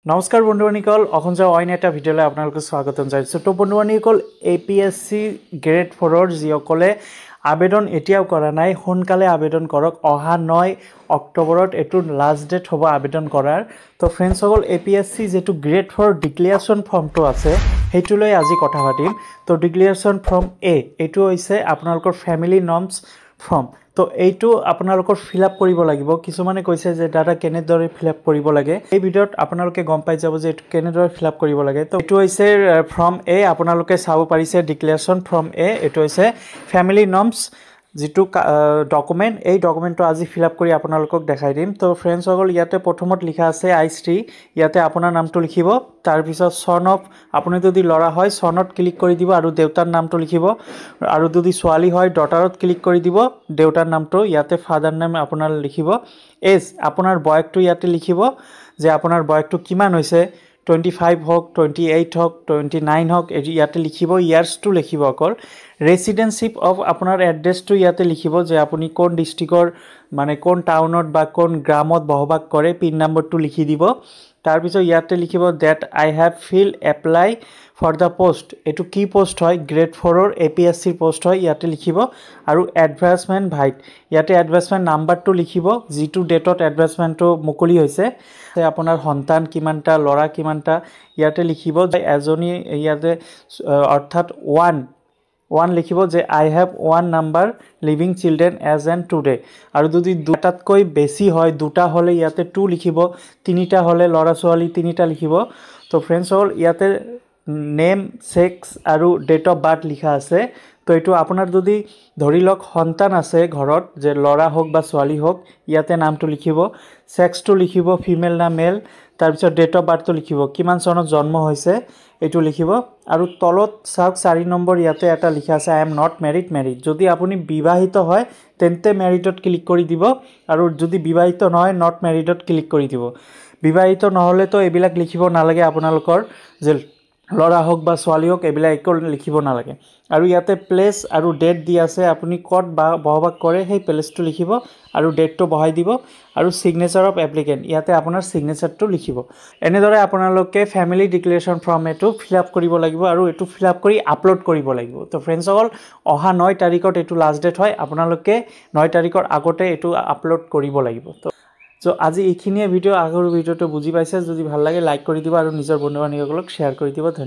নমস্কাৰ বন্ধুবান্ধীসকল অসঞ্জয় অইন এটা ভিডিঅ'লৈ আপোনালোকক স্বাগতম জনাইছোঁ। তো বন্ধুবান্ধীসকল APSC গ্ৰেড 4ৰ যিসকলে আবেদন এতিয়াও কৰা নাই সোনকালে আবেদন কৰক। অহা 9 অক্টোবৰত এইটো লাষ্ট ডেট হ'ব আবেদন কৰাৰ। তো ফ্ৰেণ্ডসকল APSC যেটো গ্ৰেড 4 ডিক্লেৰেশ্যন ফৰ্মটো আছে সেইটোলৈ আজি কথা পাতিম। তো ডিক্লেৰেশ্যন ফৰ্ম A এইটো হৈছে আপোনালোকৰ ফ্যামিলি নৰ্মছ ফৰ্ম। তো এইটো আপোনালোকৰ ফিল আপ কৰিব লাগিব। কিছুমানে কৈছে যে দাদা কেনেদৰে ফিল আপ কৰিব লাগে, এই ভিডিঅ'ত আপোনালোকে গম পাই যাব যে এইটো কেনেদৰে ফিল আপ কৰিব লাগে। তো এইটো হৈছে ফৰ্ম A, আপোনালোকে চাব পাৰিছে ডিক্লেৰেশ্যন ফৰ্ম A। এইটো হৈছে ফ্যামিলি নৰ্মছ যেটো ডকুমেন্ট, এই ডকুমেন্টটো আজি ফিল আপ কৰি আপোনালোকক দেখাই দিম। তো ফ্ৰেণ্ডসকল ইয়াতে প্ৰথমত লিখা আছে I3, ইয়াতে আপোনাৰ নামটো লিখিব। তাৰ পিছত সন অফ, আপুনি যদি ল'ৰা হয় সনত ক্লিক কৰি দিব আৰু দেউতাৰ নামটো লিখিব, আৰু যদি ছোৱালী হয় ডটাৰত ক্লিক কৰি দিব দেউতাৰ নামটো, ইয়াতে ফাদাৰ নেম আপোনাৰ লিখিব। এজ আপোনাৰ বয়সটো ইয়াতে লিখিব যে আপোনাৰ বয়সটো কিমান হৈছে, 25 হওক 28 হওক 29 হওক ইয়াতে লিখিব। ইয়াৰ্সটো লিখিব অকল। ৰেসিডেন্সিপ অফ আপোনাৰ এড্ৰেছটো ইয়াতে লিখিব যে আপুনি কোন ডিস্ট্ৰিক্টৰ মানে কোন টাউনত বা কোন গ্ৰামত বসবাস কৰে, পিন নম্বৰটো লিখি দিব। তাৰ পিছত ইয়াতে লিখিব that I have fill apply for the post, এইটো কি পোষ্ট হয়, গ্ৰেড 4ৰ APSC পোষ্ট হয়, ইয়াতে লিখিব। আৰু এডভাৰ্টাইজমেন্ট ভাইট, ইয়াতে এডভাৰ্টাইজমেন্ট নাম্বাৰটো লিখিব যিটো ডেটত এডভাৰ্টাইজমেন্টটো মুকলি হৈছে, আপোনাৰ সন্তান কিমানটা, ল'ৰা কিমানটা ইয়াতে লিখিব। যে এজনী ইয়াতে অৰ্থাৎ 1 লিখিব যে I have 1 number living children as on today. আৰু যদি দুটাতকৈ বেছি হয়, দুটা হলে ইয়াতে 2 লিখিব, তিনিটা হলে ল'ৰা ছোৱালী তিনিটা লিখিব। তো ফ্ৰেণ্ডছ অল ইয়াতে নেম, সেক্স আৰু ডেট অফ বাৰ্থ লিখা আছে। তো এইটো আপোনাৰ যদি ধৰি লওক সন্তান আছে ঘৰত, যে ল'ৰা হোক বা ছোৱালী হোক, ইয়াতে নামটো লিখিব, সেক্সটো লিখিব ফিমেল না মেল, তাৰ পিছত ডেট অফ বাৰ্থটো লিখিব, কিমান চনত জন্ম হৈছে এইটো লিখিব। আৰু তলত চাওক 4 নম্বৰ ইয়াতে এটা লিখা আছে আই এম নট মেৰিড। যদি আপুনি বিবাহিত হয় তেন্তে মেৰিডত ক্লিক কৰি দিব, আৰু যদি বিবাহিত নহয় নট মেৰিডত ক্লিক কৰি দিব। বিবাহিত নহলে তো এইবিলাক লিখিব নালাগে আপোনালোকৰ, যে ল'ৰা হোক বা ছোৱালী হোক এইবিলাক একো লিখিব নালাগে। আৰু ইয়াতে প্লেস আৰু ডেট দি আছে, আপুনি ক'ত বসবাস কৰে সেই প্লেসটো লিখিব আৰু ডেটটো বহাই দিব। আৰু সিগনেচাৰ অফ এপ্লিকেণ্ট, ইয়াতে আপোনাৰ সিগনেচাৰটো লিখিব। এনেদৰে আপোনালোকে ফ্যামিলি ডিক্লেৰেশ্যন ফৰ্ম এইটো ফিল আপ কৰিব লাগিব, আৰু এইটো ফিল আপ কৰি আপলোড কৰিব লাগিব। তো ফ্ৰেণ্ডসকল অহা 9 তাৰিখত এইটো লাষ্ট ডেট হয়, আপোনালোকে 9 তাৰিখৰ আগতে এইটো আপলোড কৰিব লাগিব। তো আজি এইখিনিয়ে ভিডিঅ', আগৰ ভিডিঅ'টো বুজি পাইছে, যদি ভাল লাগে লাইক কৰি দিব আৰু নিজৰ বন্ধু বান্ধৱীসকলক শ্বেয়াৰ কৰি দিব। ধন্যবাদ।